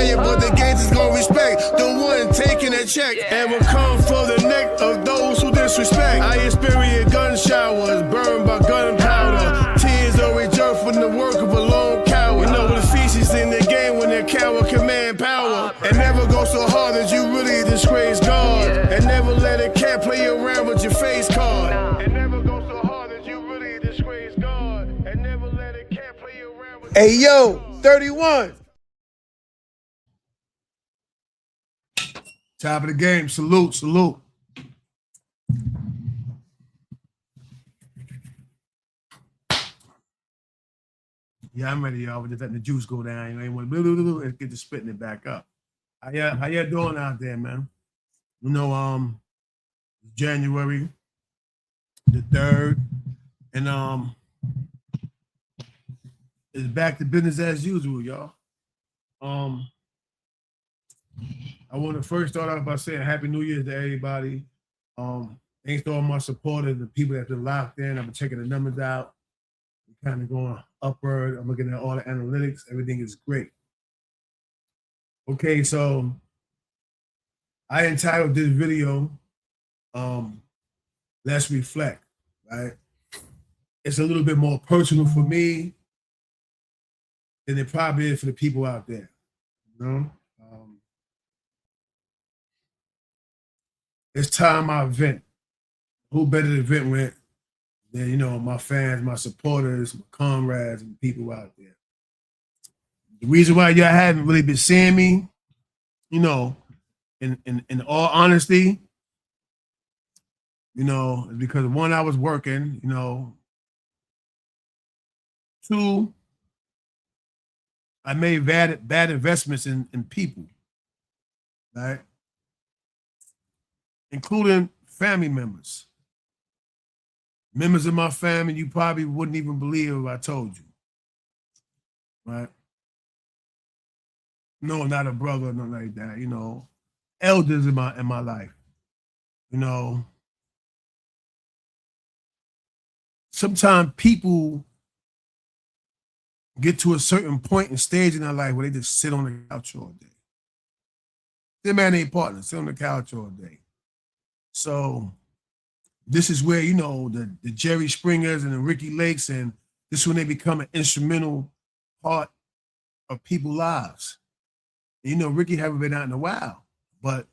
giant, but the gangsters gon' respect the one taking that check. And will come for the neck of those who disrespect. I experience gun showers, burned by gunpowder. Tears always jerk from the work of a lone coward. You know the feces in the game when that coward command power. And never go so hard that you really disgrace God. And never let a cat play around with your face card. And never go so hard that you really disgrace God. And never let a cat play around with. Hey yo, 31. Top of the game. Salute, salute. Yeah, I'm ready, y'all. We're just letting the juice go down. You ain't want to get to spitting it back up. How y'all doing out there, man? You know, January the 3rd, and it's back to business as usual, y'all. I want to first start off by saying Happy New Year to everybody. Thanks to all my supporters, the people that been locked in. I've been checking the numbers out. We're kind of going upward. I'm looking at all the analytics. Everything is great. Okay, so I entitled this video, Let's Reflect, right? It's a little bit more personal for me than it probably is for the people out there, you know? It's time I vent. Who better to vent with than, you know, my fans, my supporters, my comrades, and people out there. The reason why y'all haven't really been seeing me, you know, in all honesty, you know, is because one, I was working, you know. Two, I made bad investments in people, right? Including family members. Members of my family you probably wouldn't even believe if I told you, right? No, not a brother, nothing like that, you know. Elders in my life, you know. Sometimes people get to a certain point and stage in their life where they just sit on the couch all day. Their man ain't partner, sit on the couch all day. So this is where, you know, the Jerry Springers and the Ricky Lakes, and this is when they become an instrumental part of people's lives. And, you know, Ricky haven't been out in a while, but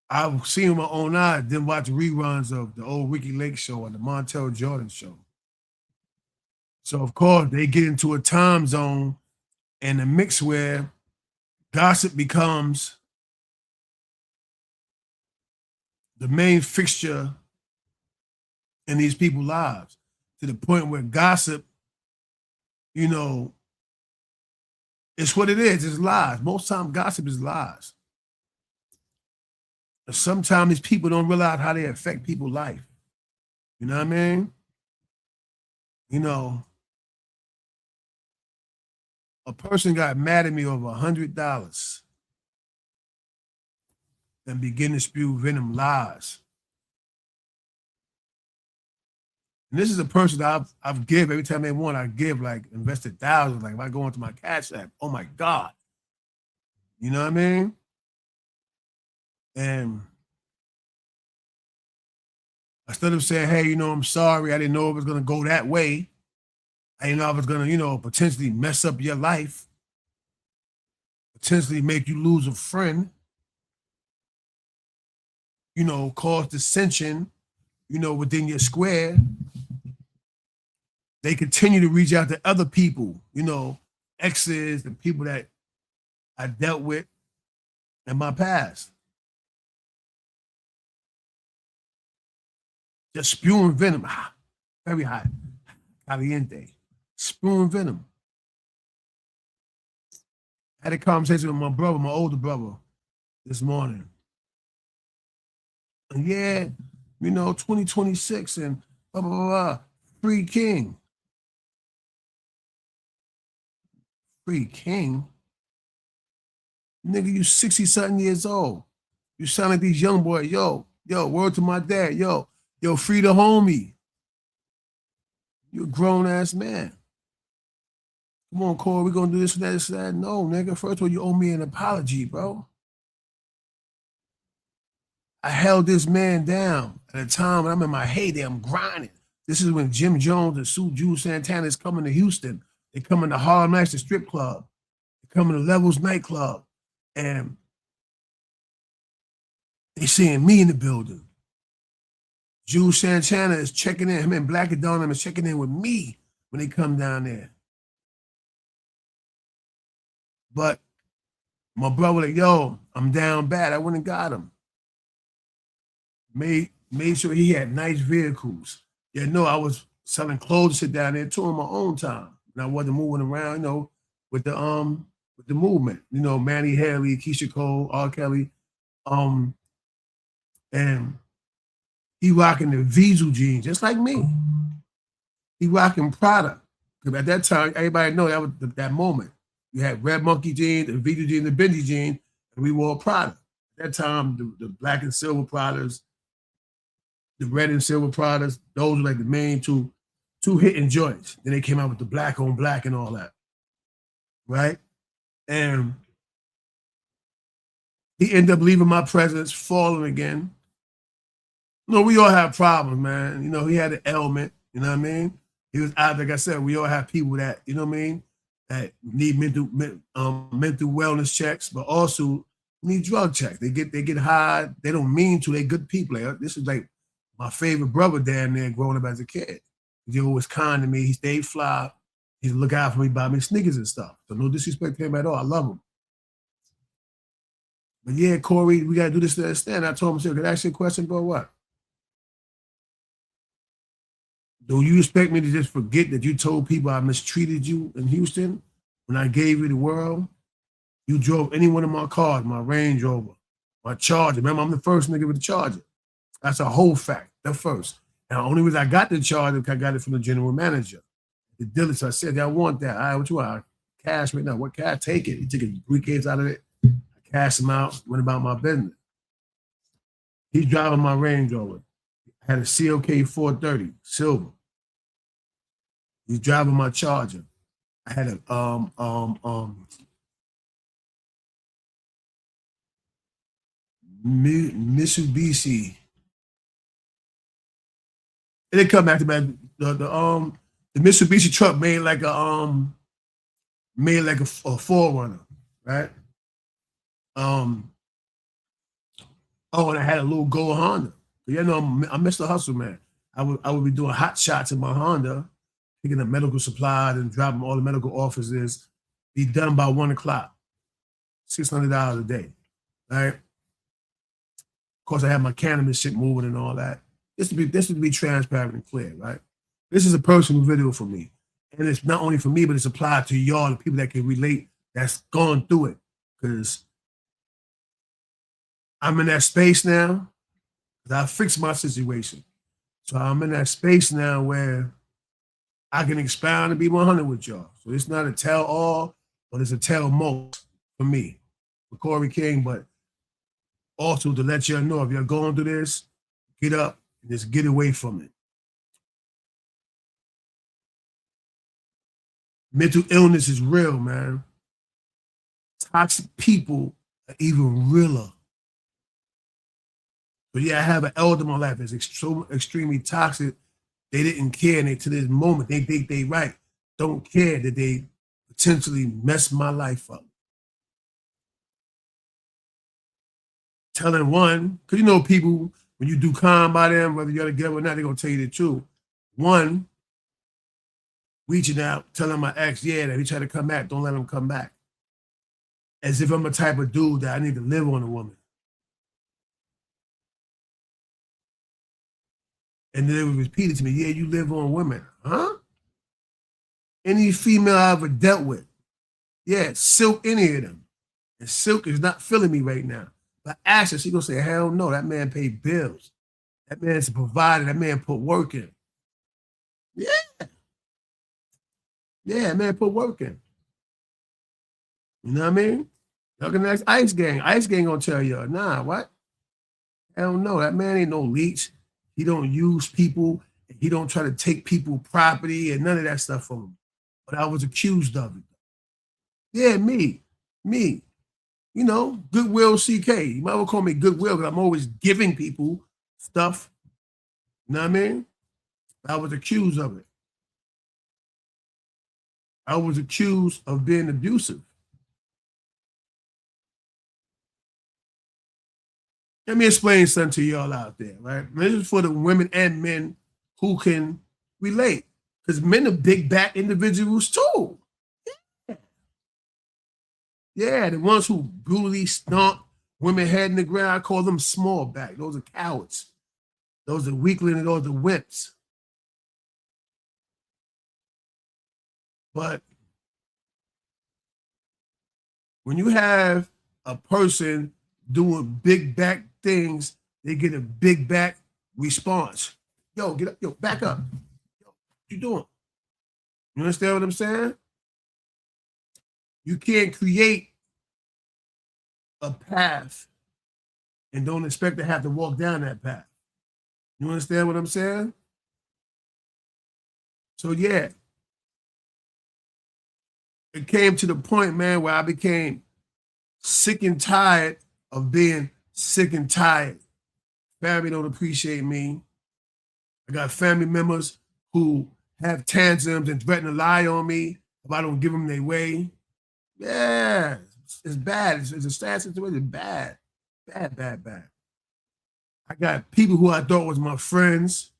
I've seen with my own eyes, then watch reruns of the old Ricky Lake show and the Montel Jordan show. So, of course, they get into a time zone and a mix where gossip becomes the main fixture in these people's lives, to the point where gossip, you know, it's what it is. It's lies. Most times gossip is lies. And sometimes these people don't realize how they affect people's life. You know what I mean? You know, a person got mad at me over $100 and begin to spew venom lies. And this is a person that I've give every time they want. I give, like, invested thousands. Like, if I go into my Cash App, oh my God. You know what I mean? And instead of saying, hey, you know, I'm sorry, I didn't know it was going to go that way. I didn't know it was going to, you know, potentially mess up your life, potentially make you lose a friend, you know, cause dissension, you know, within your square. They continue to reach out to other people, you know, exes, the people that I dealt with in my past. Just spewing venom, very hot, caliente, spewing venom. I had a conversation with my brother, my older brother, this morning. And yeah, you know, 2026 and blah, blah, blah, blah. Free King. Free King? Nigga, you 60-something years old. You sound like these young boys. Yo, word to my dad. Yo, free the homie. You're a grown-ass man. Come on, Corey, we're gonna do this and that, this and that. No, nigga. First of all, you owe me an apology, bro. I held this man down at a time when I'm in my heyday. I'm grinding. This is when Jim Jones and Sue Jules Santana is coming to Houston. They coming to Harlem Nights, the strip club. They coming to Levels nightclub. And they seeing me in the building. Jules Santana is checking in. Him and Black and Donham is checking in with me when they come down there. But my brother like, yo, I'm down bad. I went and got him. Made sure he had nice vehicles. Yeah, no, I was selling clothes to sit down there too on my own time. And I wasn't moving around, with the movement. Manny Haley, Keisha Cole, R. Kelly. And he rocking the Diesel jeans, just like me. He rocking Prada. Because at that time, everybody know that was that moment. You had Red Monkey jeans, the Diesel jeans, the Bendy jeans, and we wore Prada. At that time, the black and silver Pradas, the red and silver Pradas, those were like the main two hitting joints. Then they came out with the black on black and all that. Right? And he ended up leaving my presence, falling again. We all have problems, man. He had an ailment, you know what I mean? He was out, like I said, we all have people that, you know what I mean, that need mental wellness checks, but also need drug checks. They get high. They don't mean to. They good people. This is like my favorite brother down there growing up as a kid. He was kind to me. He stayed fly. He'd look out for me, buy me sneakers and stuff. So no disrespect to him at all. I love him. But yeah, Corey, we got to do this to understand. I told him, could I ask you a question, bro? What? Do you expect me to just forget that you told people I mistreated you in Houston when I gave you the world? You drove any one of my cars, my Range Rover, my Charger. Remember, I'm the first nigga with the Charger. That's a whole fact, the first. And the only reason I got the Charger because I got it from the general manager. The dealer, so I said, I want that. All right, what you want? Cash right now. What cash? Take it. He took a briefcase out of it. I cashed him out, went about my business. He's driving my Range Rover. I had a CLK 430, silver. He's driving my Charger. I had a Mitsubishi. And they come back to back. The Mitsubishi truck made like a 4Runner, right? And I had a little gold Honda. I missed the hustle, man. I would be doing hot shots in my Honda, picking up medical supplies and dropping all the medical offices. Be done by 1 o'clock. $600 a day, right? Of course, I had my cannabis shit moving and all that. This would be transparent and clear, right? This is a personal video for me. And it's not only for me, but it's applied to y'all, the people that can relate, that's gone through it. Because I'm in that space now. I fixed my situation. So I'm in that space now where I can expound and be 100 with y'all. So it's not a tell all, but it's a tell most for me, for Corey King, but also to let y'all know if you're going through this, get up and just get away from it. Mental illness is real, man. Toxic people are even realer. But yeah, I have an elder in my life that's extremely toxic. They didn't care, and to this moment, they think they right. Don't care that they potentially messed my life up. Telling one, because people, when you do calm by them, whether you're together or not, they're going to tell you the truth. One, reaching out, telling my ex, that he tried to come back, don't let him come back. As if I'm the type of dude that I need to live on a woman. And then it was repeated to me, you live on women. Huh? Any female I ever dealt with. Yeah, Silk, any of them. And Silk is not feeling me right now. But ask her, she gonna say, hell no, that man paid bills. That man's a provider, that man put work in. Yeah. Yeah, that man put work in. You know what I mean? Y'all can ask Ice Gang. Ice Gang gonna tell y'all, nah, what? Hell no, that man ain't no leech. He don't use people. He don't try to take people property and none of that stuff from him. but I was accused of it. Yeah, me. You know, Goodwill CK. You might well call me Goodwill because I'm always giving people stuff. You know what I mean? I was accused of it. I was accused of being abusive. Let me explain something to y'all out there, right? This is for the women and men who can relate. Because men are big back individuals too. Yeah, the ones who brutally stomp women head in the ground, I call them small back. Those are cowards. Those are weaklings, those are wimps. But when you have a person doing big back things, they get a big back response. Yo, get up, yo, back up. Yo, what you doing? You understand what I'm saying? You can't create a path and don't expect to have to walk down that path. You understand what I'm saying? So yeah, it came to the point, man, where I became sick and tired of being sick and tired. Family don't appreciate me. I got family members who have tantrums and threaten to lie on me if I don't give them their way. Yeah, it's bad. It's a sad situation. Bad. I got people who I thought was my friends,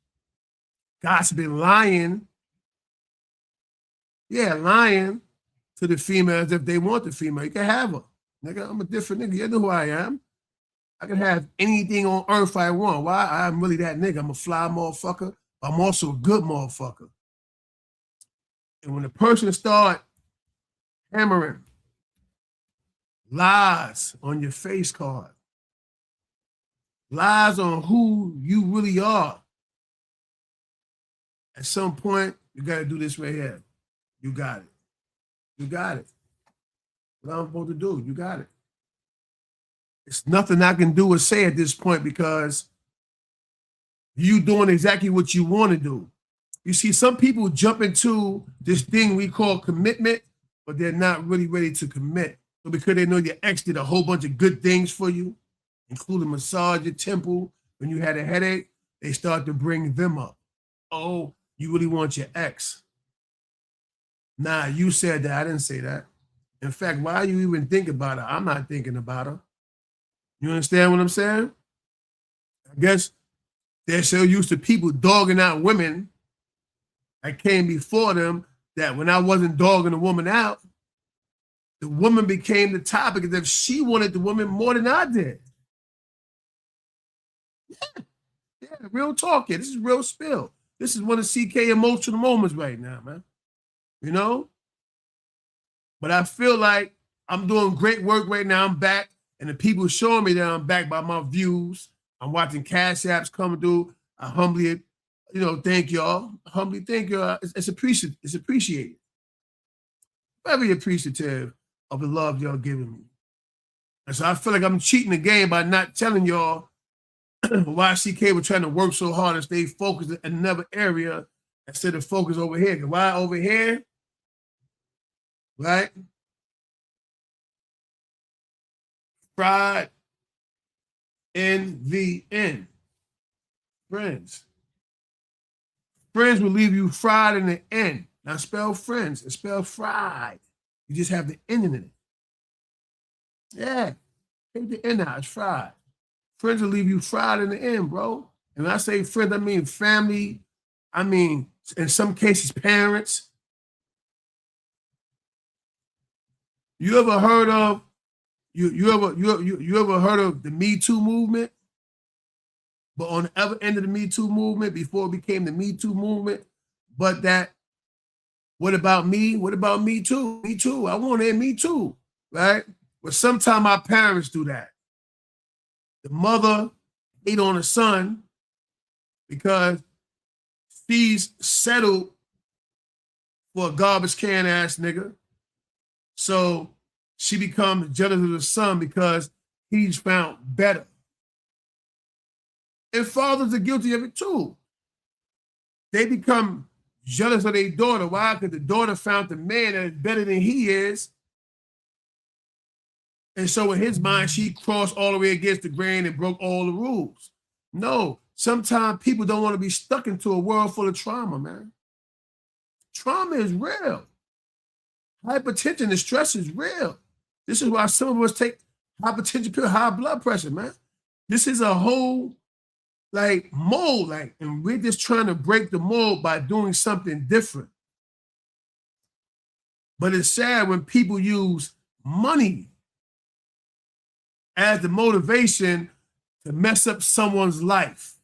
gossiping, lying. Yeah, lying to the females if they want the female. You can have her. Nigga, I'm a different nigga. You know who I am. I can have anything on earth I want. Why? I'm really that nigga. I'm a fly motherfucker. I'm also a good motherfucker. And when the person start hammering lies on your face card, lies on who you really are, at some point, you got to do this right here. You got it. You got it. What I'm supposed to do, you got it. It's nothing I can do or say at this point because you doing exactly what you want to do. You see, some people jump into this thing we call commitment, but they're not really ready to commit. So because they know your ex did a whole bunch of good things for you, including massage your temple when you had a headache, they start to bring them up. Oh, you really want your ex. Nah, you said that. I didn't say that. In fact, why you even think about her? I'm not thinking about her. You understand what I'm saying? I guess they're so used to people dogging out women that came before them that when I wasn't dogging a woman out, the woman became the topic as if she wanted the woman more than I did. Yeah, real talk here. This is real spill. This is one of CK emotional moments right now, man. You know? But I feel like I'm doing great work right now. I'm back, and the people showing me that I'm back by my views. I'm watching Cash Apps come through. I humbly, thank y'all. Humbly thank y'all. It's appreciated. It's appreciated. Very appreciative of the love y'all giving me. And so I feel like I'm cheating the game by not telling y'all why CK was trying to work so hard and stay focused in another area instead of focus over here. Because why over here? Right? Fried in the end. Friends. Friends will leave you fried in the end. Now spell friends. It's spelled fried. You just have the end in it. Yeah. Take the end out. It's fried. Friends will leave you fried in the end, bro. And when I say friends, I mean family. I mean, in some cases, parents. You ever heard of you ever heard of the Me Too movement? But on the other end of the Me Too movement, before it became the Me Too movement, but that, what about me? What about me too? Me too. I want to hear me too, right? But sometimes our parents do that. The mother hate on the son because she's settled for a garbage can ass nigga. So she becomes jealous of the son because he's found better. And fathers are guilty of it too. They become jealous of their daughter. Why? Because the daughter found the man that is better than he is. And so in his mind, she crossed all the way against the grain and broke all the rules. No, sometimes people don't want to be stuck into a world full of trauma, man. Trauma is real. Hypertension and stress is real. This is why some of us take hypertension pill, high blood pressure, man. This is a whole mold, and we're just trying to break the mold by doing something different. But it's sad when people use money as the motivation to mess up someone's life.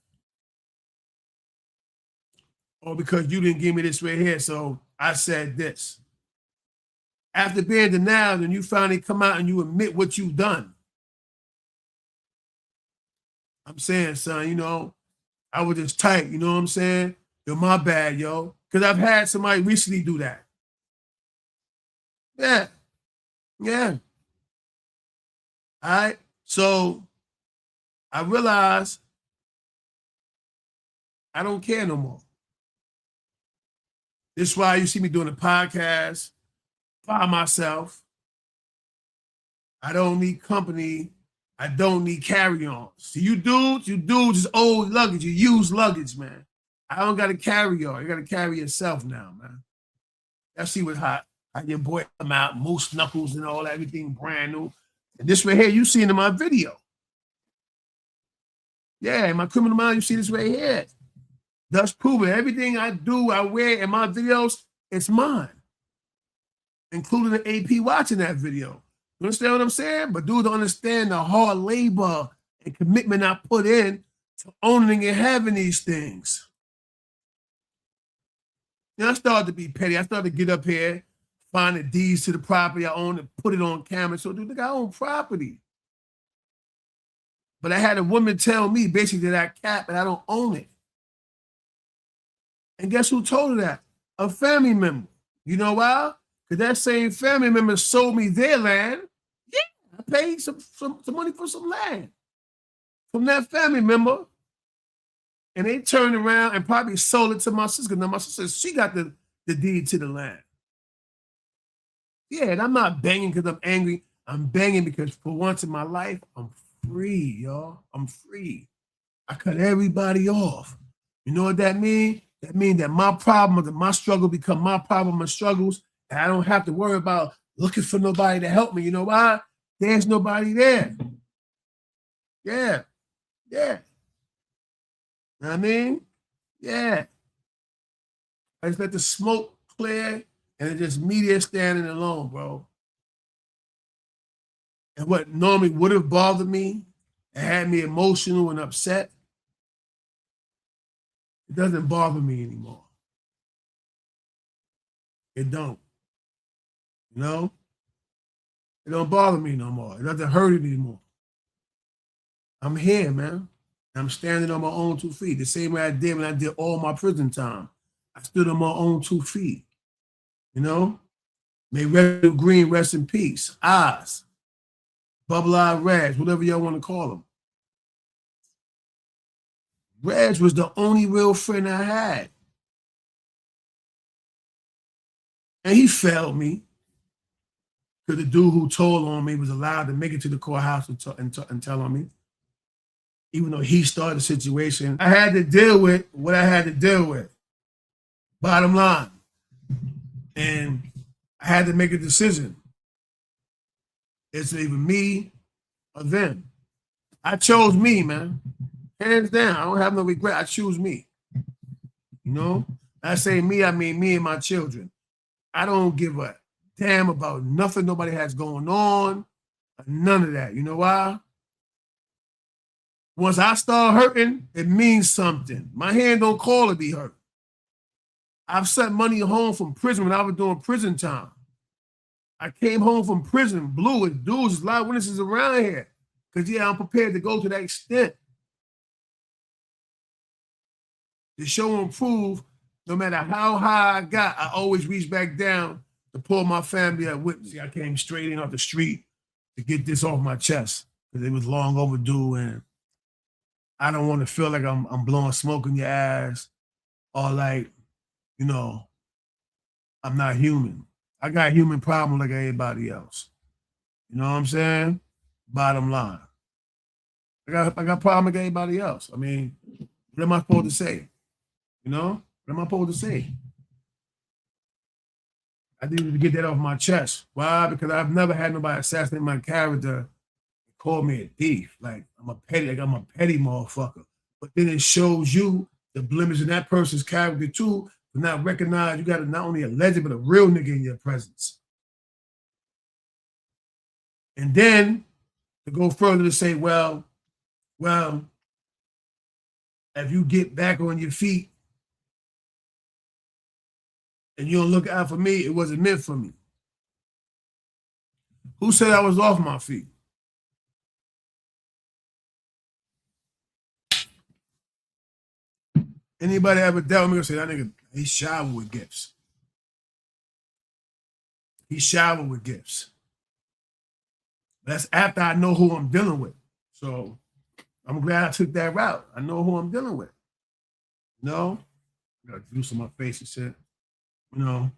Or because you didn't give me this right here, so I said this. After being denied, and you finally come out and you admit what you've done. I'm saying, son, I was just tight, you know what I'm saying? Yo, my bad, yo. Because I've had somebody recently do that. Yeah. All right. So I realized I don't care no more. This is why you see me doing a podcast by myself. I don't need company. I don't need carry-ons. So you dudes is old luggage. You use luggage, man. I don't got to carry on. You got to carry yourself now, man. Let's see what's hot. How your boy come out, moose knuckles and all that, everything brand new. And this right here, you seen in my video. Yeah, in my Criminal Mind, you see this right here. Thus proving everything I do, I wear in my videos, it's mine. Including the AP watching that video. You understand what I'm saying? But dudes don't understand the hard labor and commitment I put in to owning and having these things. I started to be petty. I started to get up here, find the deeds to the property I own and put it on camera. So, dude, I own property. But I had a woman tell me basically that I cap and I don't own it. And guess who told her that? A family member. You know why? Because that same family member sold me their land. Yeah, I paid some money for some land from that family member. And they turned around and probably sold it to my sister. Now, my sister, she got the deed to the land. Yeah, and I'm not banging because I'm angry. I'm banging because for once in my life, I'm free, y'all. I'm free. I cut everybody off. You know what that means? That means that my problem, that my struggle become my problem and struggles, and I don't have to worry about looking for nobody to help me. You know why? There's nobody there. Yeah. Know what I mean? Yeah. I just let the smoke clear, and it's just me there standing alone, bro. And what normally would have bothered me and had me emotional and upset, it doesn't bother me anymore. It don't. You know? It don't bother me no more. It doesn't hurt it anymore. I'm here, man. I'm standing on my own 2 feet. The same way I did when I did all my prison time. I stood on my own 2 feet. You know? May Red Green rest in peace. Oz. Bubble Eye Reg, whatever y'all want to call them. Reg was the only real friend I had. And he failed me. Because the dude who told on me was allowed to make it to the courthouse and tell on me. Even though he started the situation, I had to deal with what I had to deal with. Bottom line. And I had to make a decision. It's either me or them. I chose me, man. Hands down. I don't have no regret. I choose me. You know? I say me, I mean me and my children. I don't give a damn about nothing nobody has going on. None of that. You know why? Once I start hurting, it means something. My hand don't call to be hurt. I've sent money home from prison when I was doing prison time. I came home from prison, blue with dudes, there's a lot of witnesses around here. Because, yeah, I'm prepared to go to that extent. To show and prove, no matter how high I got, I always reach back down to pull my family up with me. I came straight in off the street to get this off my chest because it was long overdue, and I don't want to feel like I'm blowing smoke in your ass or like, you know, I'm not human. I got human problems like everybody else. You know what I'm saying? Bottom line. I got problem like everybody else. I mean, what am I supposed to say? You know? What am I supposed to say? I needed to get that off my chest. Why? Because I've never had nobody assassinate my character and call me a thief. Like I'm a petty motherfucker. But then it shows you the blemish in that person's character too, to not recognize you got not only a legend, but a real nigga in your presence. And then to go further to say, well, if you get back on your feet and you don't look out for me, it wasn't meant for me. Who said I was off my feet? Anybody ever dealt with me and say that nigga, he showered with gifts. He showered with gifts. That's after I know who I'm dealing with. So I'm glad I took that route. I know who I'm dealing with. You know? I got juice on my face and shit. You know?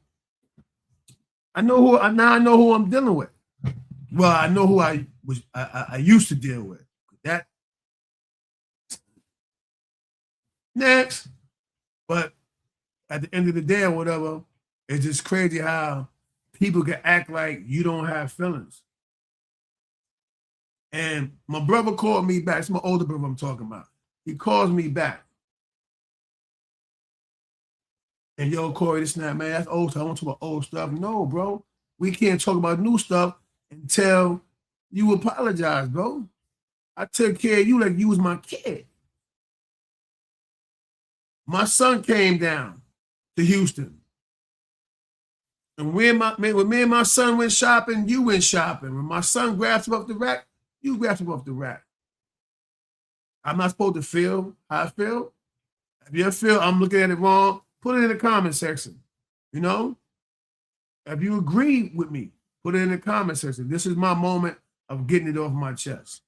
I know who I'm dealing with. Well, I know who I used to deal with. That next. But at the end of the day or whatever, it's just crazy how people can act like you don't have feelings. And my brother called me back. It's my older brother I'm talking about. He calls me back. And yo, Corey, this and that, man, that's old stuff. I want to talk about old stuff. No, bro. We can't talk about new stuff until you apologize, bro. I took care of you like you was my kid. My son came down to Houston. And when me and my son went shopping, you went shopping. When my son grabbed him off the rack, you grabbed him off the rack. I'm not supposed to feel how I feel. If you feel I'm looking at it wrong, put it in the comment section. You know? If you agree with me, put it in the comment section. This is my moment of getting it off my chest.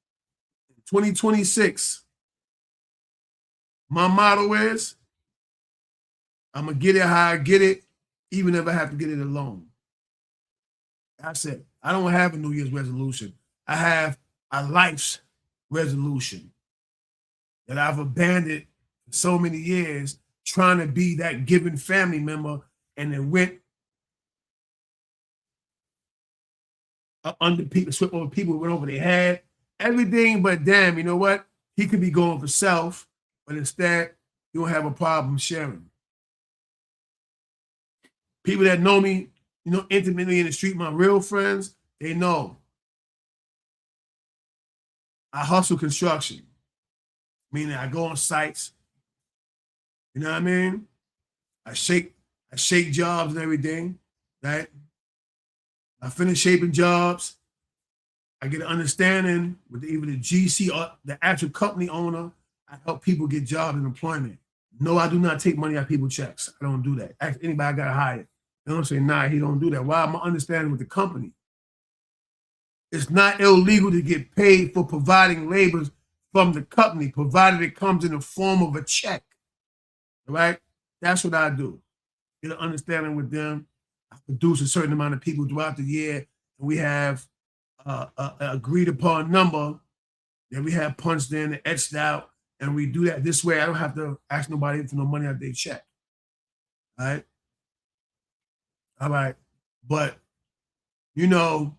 2026, my motto is, I'm going to get it how I get it, even if I have to get it alone. I said, I don't have a New Year's resolution. I have a life's resolution that I've abandoned for so many years trying to be that given family member, and it went under people, swept over people, went over their head, everything but damn, you know what? He could be going for self, but instead, you don't have a problem sharing. People that know me, you know, intimately in the street, my real friends, they know. I hustle construction, meaning I go on sites. You know what I mean? I shake jobs and everything, right? I finish shaping jobs. I get an understanding with either the GC or the actual company owner. I help people get jobs and employment. No, I do not take money out of people's checks. I don't do that. Ask anybody I got to hire. They don't say, nah, he don't do that. Why? I'm understanding with the company. It's not illegal to get paid for providing labor from the company, provided it comes in the form of a check. All right? That's what I do. Get an understanding with them. I produce a certain amount of people throughout the year, and we have an agreed upon number that we have punched in and etched out, and we do that this way. I don't have to ask nobody for no money out their check. All right? All right. But, you know,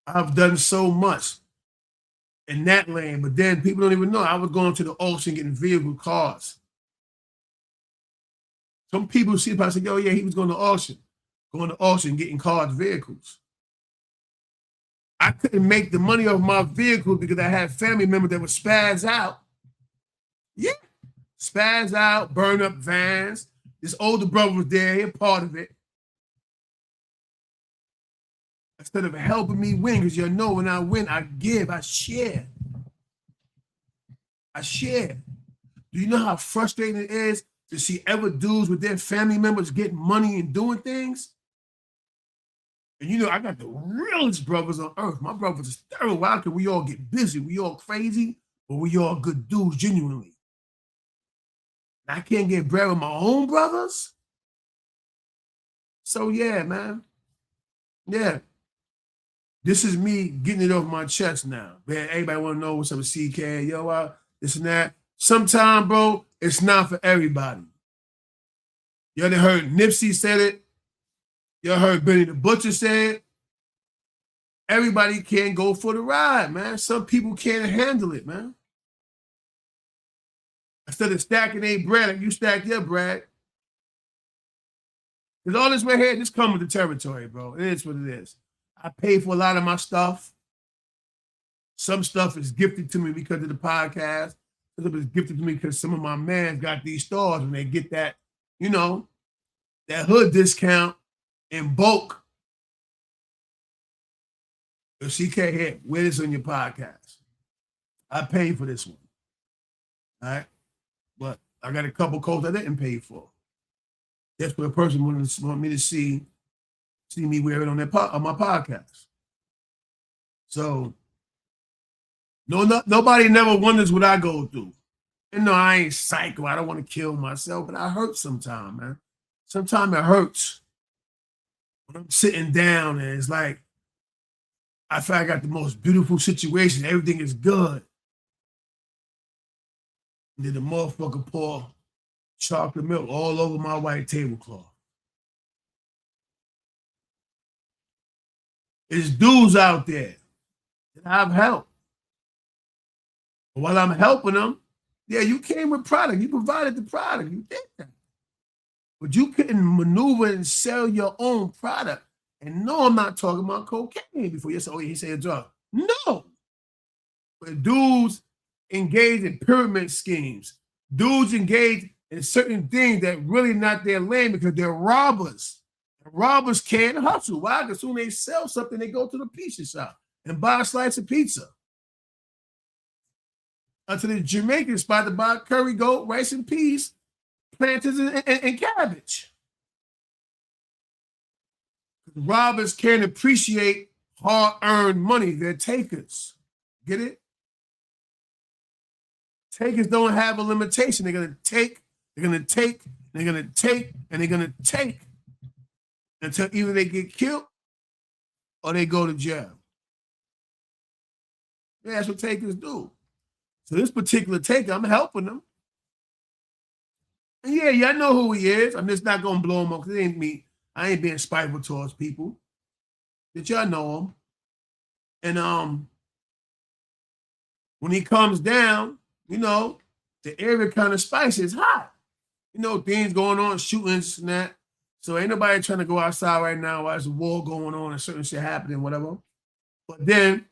I've done so much in that lane, but then people don't even know. I was going to the auction getting vehicle cars. Some people see it, I say, yo, yeah, he was going to auction, getting cars, vehicles. I couldn't make the money off my vehicle because I had family members that would spaz out. Yeah. Spaz out, burn up vans. This older brother was there, he a part of it. Instead of helping me win, because you know when I win, I give, I share. I share. Do you know how frustrating it is to see other dudes with their family members getting money and doing things? And you know, I got the realest brothers on earth. My brothers are sterile. Why? Because we all get busy. We all crazy, but we all good dudes genuinely. I can't get bread with my own brothers. So yeah, man. Yeah. This is me getting it off my chest now. Man, everybody want to know what's up with CK. Yo, this and that. Sometimes, bro, it's not for everybody. You ever heard Nipsey said it? You heard Benny the Butcher say it? Everybody can't go for the ride, man. Some people can't handle it, man. Instead of stacking their bread, like you stack your bread. Because all this right here, this comes with the territory, bro. It is what it is. I pay for a lot of my stuff. Some stuff is gifted to me because of the podcast. Some of it is gifted to me because some of my mans got these stores when they get that, you know, that hood discount in bulk. If CK hit, where this on your podcast? I paid for this one. All right. But I got a couple coats I didn't pay for. That's what a person want me to see me wear it on my podcast. So nobody never wonders what I go through. And no, I ain't psycho. I don't want to kill myself, but I hurt sometimes, man. Sometimes it hurts when I'm sitting down and it's like I feel like I got the most beautiful situation. Everything is good. And then the motherfucker pour chocolate milk all over my white tablecloth. There's dudes out there that I've helped. But while I'm helping them, yeah, you came with product. You provided the product. You did that. But you couldn't maneuver and sell your own product. And no, I'm not talking about cocaine before you say, oh, he said a drug. No. But dudes engage in pyramid schemes. Dudes engage in certain things that really not their lane because they're robbers. And robbers can't hustle. Why? Because soon they sell something, they go to the pizza shop and buy a slice of pizza. To the Jamaican spot to buy curry goat, rice and peas, plantains, and cabbage. Robbers can't appreciate hard-earned money. They're takers. Get it? Takers don't have a limitation. They're going to take, they're going to take, they're going to take, and they're going to take until either they get killed or they go to jail. Yeah, that's what takers do. So this particular taker, I'm helping them. And yeah, y'all know who he is. I'm just not going to blow him up because it ain't me. I ain't being spiteful towards people. That y'all know him. And when he comes down, you know, the area kind of spicy. It's hot. You know, things going on, shootings and that. So ain't nobody trying to go outside right now while there's a war going on and certain shit happening, whatever. But then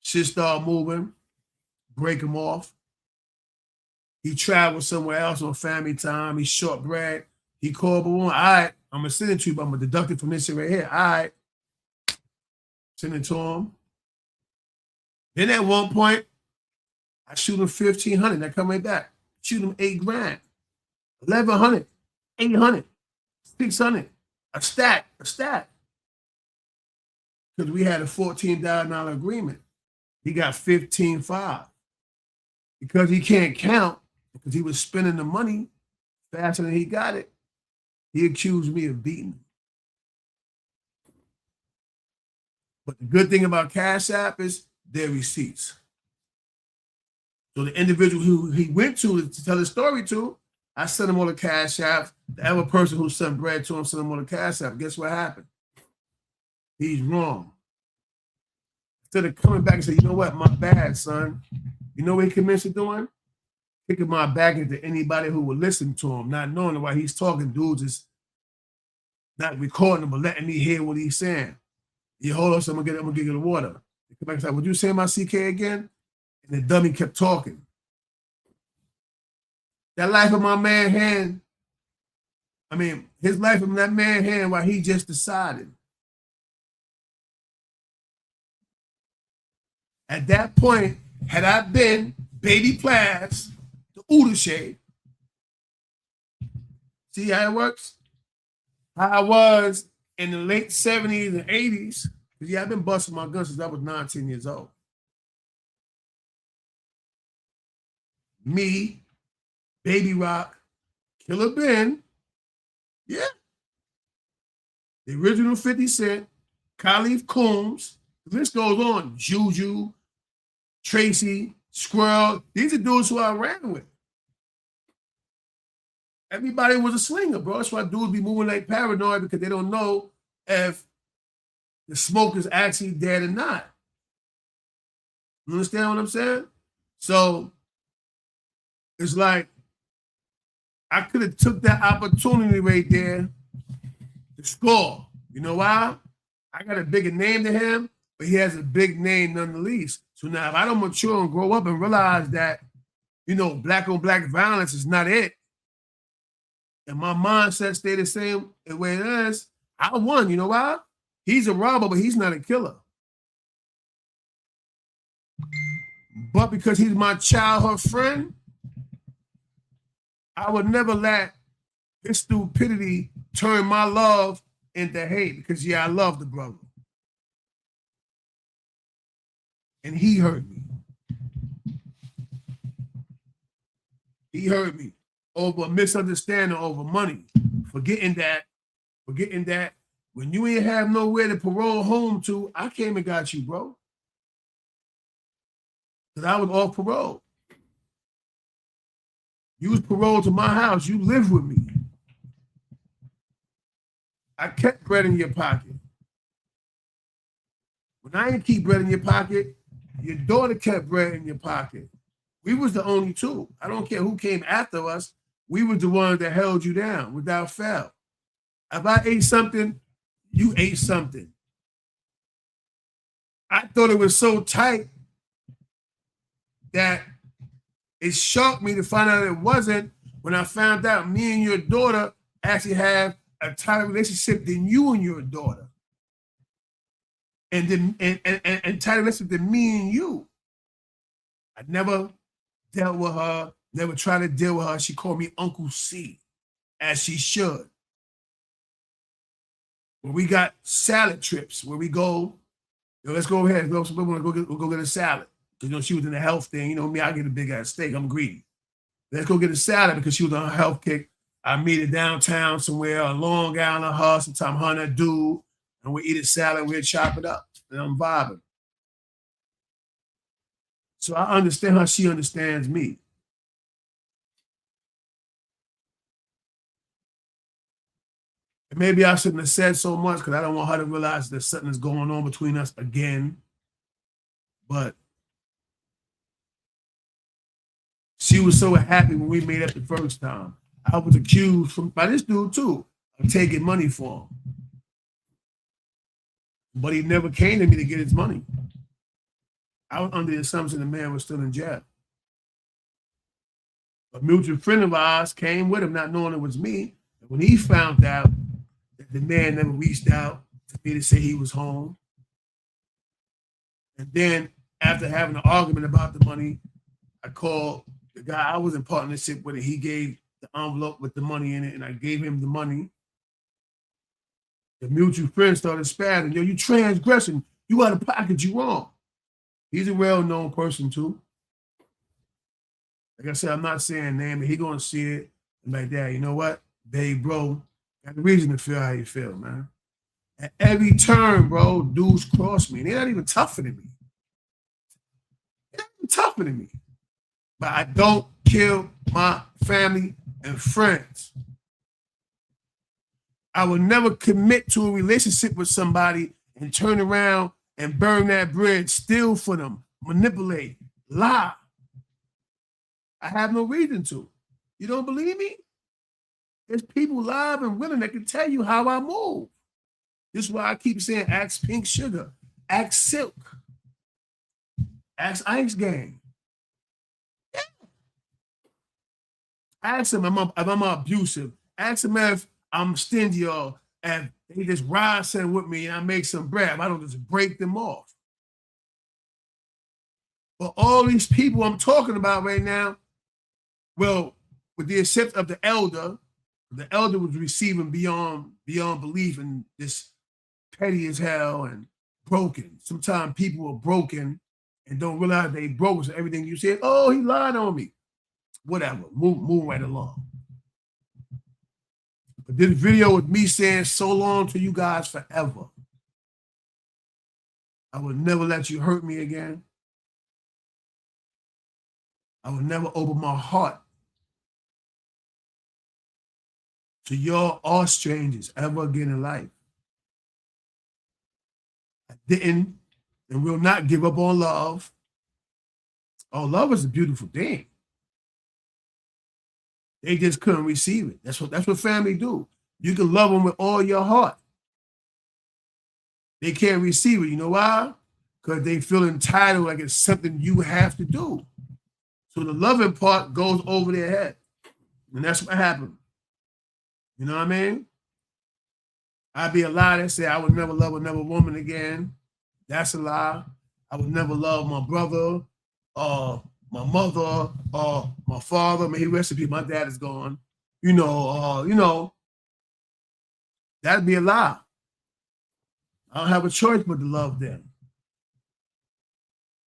shit start moving, break him off. He traveled somewhere else on family time. He's short bread. He called Boom. All right, I'm going to send it to you, but I'm going to deduct it from this shit right here. All right. Send it to him. Then at one point, I shoot him 1,500. I come right back. Shoot him $8,000, 1,100, 800, 600. A stack. Because we had a $14,000 agreement. He got 15.5. Because he can't count, because he was spending the money faster than he got it, he accused me of beating him. But the good thing about Cash App is their receipts. So the individual who he went to tell his story to, I sent him all the Cash App. The other person who sent bread to him sent him all the Cash App. Guess what happened? He's wrong. Instead of coming back and saying, you know what, my bad, son. You know what he commits to doing? Kicking my back into anybody who will listen to him, not knowing why he's talking. Dudes is not recording him, but letting me hear what he's saying. You hold on, so I'm gonna get the water. He come back and say, would you say my CK again? And the dummy kept talking. That life of my man hand, his life in that man hand while he just decided. At that point, had I been Baby Plaids, the Uda shade, see how it works? How I was in the late 70s and 80s. Because yeah, I've been busting my guns since I was 19 years old. Me, Baby Rock, Killer Ben, yeah. The original 50 Cent, Khalif Combs, the list goes on. Juju, Tracy, Squirrel. These are dudes who I ran with. Everybody was a slinger, bro. That's why dudes be moving like paranoid because they don't know if the smoke is actually dead or not. You understand what I'm saying? So it's like I could have took that opportunity right there to score. You know why? I got a bigger name than him, but he has a big name nonetheless. So now if I don't mature and grow up and realize that, you know, black on black violence is not it, and my mindset stay the same way it is, I won. You know why? He's a robber, but he's not a killer. But because he's my childhood friend, I would never let his stupidity turn my love into hate because, yeah, I love the brother. And he hurt me. He hurt me over a misunderstanding over money. Forgetting that when you ain't have nowhere to parole home to, I came and got you, bro. Because I was off parole. You was paroled to my house. You lived with me. I kept bread in your pocket. When I didn't keep bread in your pocket, your daughter kept bread in your pocket. We was the only two. I don't care who came after us. We were the ones that held you down without fail. If I ate something, you ate something. I thought it was so tight that it shocked me to find out it wasn't when I found out me and your daughter actually have a tighter relationship than you and your daughter. And then and tighter relationship than me and you. I never dealt with her, never tried to deal with her. She called me Uncle C, as she should. When we got salad trips where we go, let's go ahead. We'll go get a salad. You know, she was in the health thing. You know me, I get a big ass steak. I'm greedy. Let's go get a salad because she was on her health kick. I meet her downtown somewhere, a Long Island, her, sometime her and a dude, and we eat a salad, we'll chop it up, and I'm vibing. So I understand how she understands me. And maybe I shouldn't have said so much because I don't want her to realize that something is going on between us again. But she was so happy when we made up the first time. I was accused by this dude too of taking money for him. But he never came to me to get his money. I was under the assumption the man was still in jail. A mutual friend of ours came with him, not knowing it was me. And when he found out that the man never reached out to me to say he was home, and then after having an argument about the money, I called the guy I was in partnership with, and he gave the envelope with the money in it, and I gave him the money. The mutual friend started spazzing. Yo, you transgressing. You out of pocket. You wrong. He's a well-known person too. Like I said, I'm not saying name, but he gonna see it and like that. You know what, babe, bro, got the reason to feel how you feel, man. At every turn, bro, dudes cross me. They're not even tougher than me. They're not even tougher than me. But I don't kill my family and friends. I will never commit to a relationship with somebody and turn around and burn that bridge, steal for them, manipulate, lie. I have no reason to. You don't believe me? There's people live and willing that can tell you how I move. This is why I keep saying ask Pink Sugar, ask Silk, ask Ice Gang. Yeah. Ask them if I'm abusive. Ask them if I'm stingy or if they just ride something with me and I make some bread. I don't just break them off. But all these people I'm talking about right now, well, with the exception of the elder was receiving beyond belief and this petty as hell and broken. Sometimes people are broken and don't realize they broke. So everything you said, oh, he lied on me. Whatever. Move right along. But this video with me saying so long to you guys forever. I will never let you hurt me again. I will never open my heart to y'all or strangers ever again in life. I didn't and will not give up on love. Oh, love is a beautiful thing. They just couldn't receive it. That's what family do. You can love them with all your heart. They can't receive it. You know why? Because they feel entitled, like it's something you have to do. So the loving part goes over their head. And that's what happened. You know what I mean? I'd be a lie that say I would never love another woman again. That's a lie. I would never love my brother or my mother or my father. May he rest in peace. My dad is gone. You know, that'd be a lie. I don't have a choice but to love them.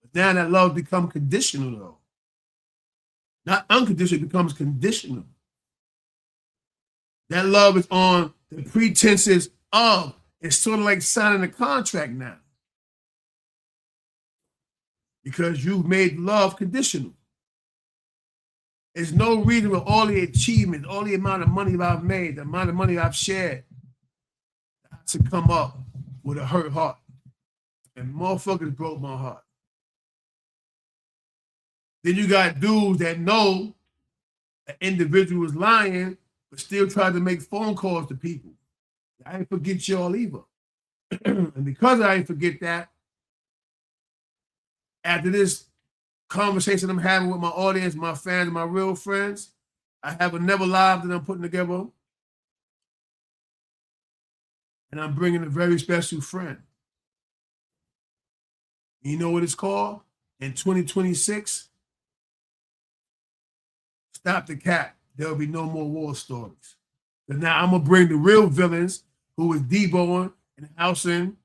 But now that love becomes conditional, though. Not unconditional, it becomes conditional. That love is on the pretenses of, it's sort of like signing a contract now. Because you've made love conditional. There's no reason with all the achievements, all the amount of money I've made, the amount of money I've shared, to come up with a hurt heart. And motherfuckers broke my heart. Then you got dudes that know an individual is lying, but still try to make phone calls to people. I ain't forget y'all either. And because I ain't forget that, after this conversation I'm having with my audience, my fans, my real friends, I have another live that I'm putting together. And I'm bringing a very special friend. You know what it's called? In 2026, Stop the Cap. There'll be no more war stories. But now I'm going to bring the real villains who is Deboing and housing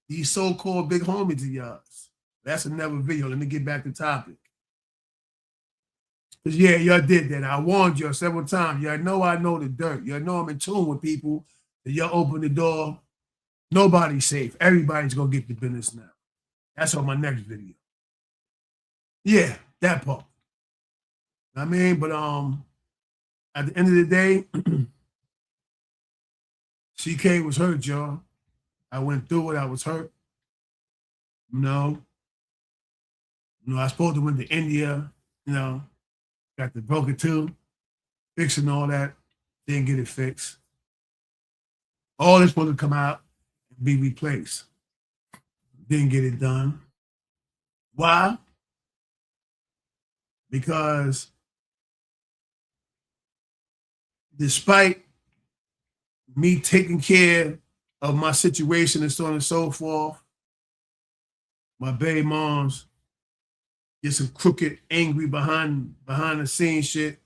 these so-called big homies of yours. That's another video. Let me get back to topic. Because, yeah, y'all did that. I warned y'all several times. Y'all know I know the dirt. Y'all know I'm in tune with people. That y'all open the door. Nobody's safe. Everybody's going to get the business now. That's on my next video. Yeah, that part. I mean, but at the end of the day, CK was hurt, y'all. I went through it. I was hurt. You know, I was supposed to went to India, got the broken tooth, fixing all that, didn't get it fixed. All this supposed to come out and be replaced. Didn't get it done. Why? Because despite me taking care of my situation and so on and so forth, my baby moms get some crooked, angry behind the scenes shit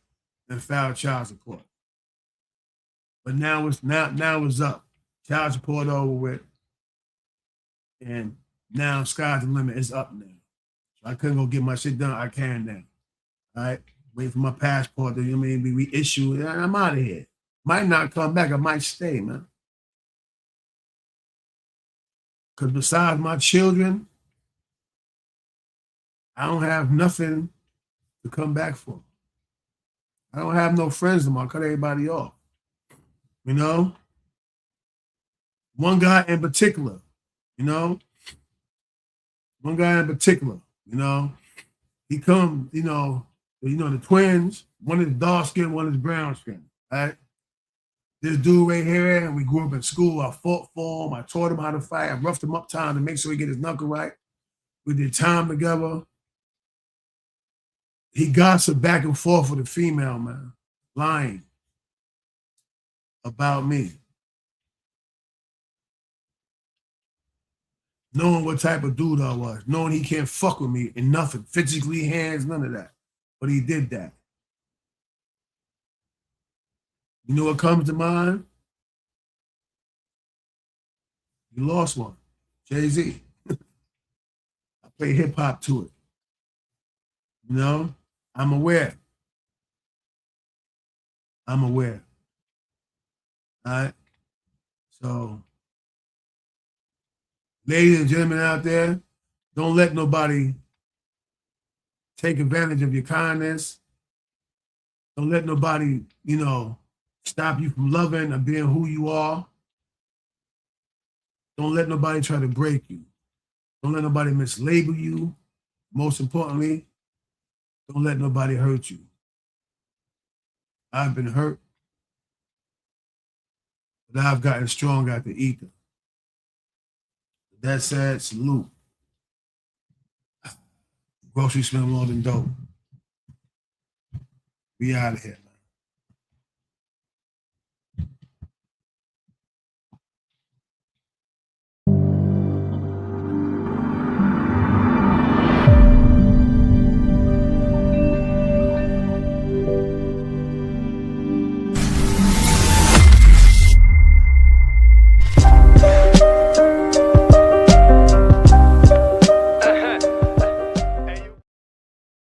and filed child support. But now it's up. Child support over with. And now sky's the limit. It's up now. So I couldn't go get my shit done. I can now. All right. Wait for my passport to be reissued. And I'm out of here. Might not come back. I might stay, man. Because besides my children, I don't have nothing to come back for. I don't have no friends anymore. I cut everybody off. You know? One guy in particular, One guy in particular, he come, the twins, one is dark skin, one is brown skin, right? This dude right here, and we grew up in school. I fought for him. I taught him how to fight. I roughed him up time to make sure he get his knuckle right. We did time together. He gossiped back and forth with a female, man, lying about me. Knowing what type of dude I was, knowing he can't fuck with me and nothing, physically, hands, none of that. But he did that. You know what comes to mind? You lost one. Jay-Z. I play hip hop to it. I'm aware. All right. So, ladies and gentlemen out there, don't let nobody take advantage of your kindness. Don't let nobody, stop you from loving or being who you are. Don't let nobody try to break you. Don't let nobody mislabel you. Most importantly, don't let nobody hurt you. I've been hurt, but I've gotten strong out the ether. That said, salute. Grocery smell more than dope. We out of here.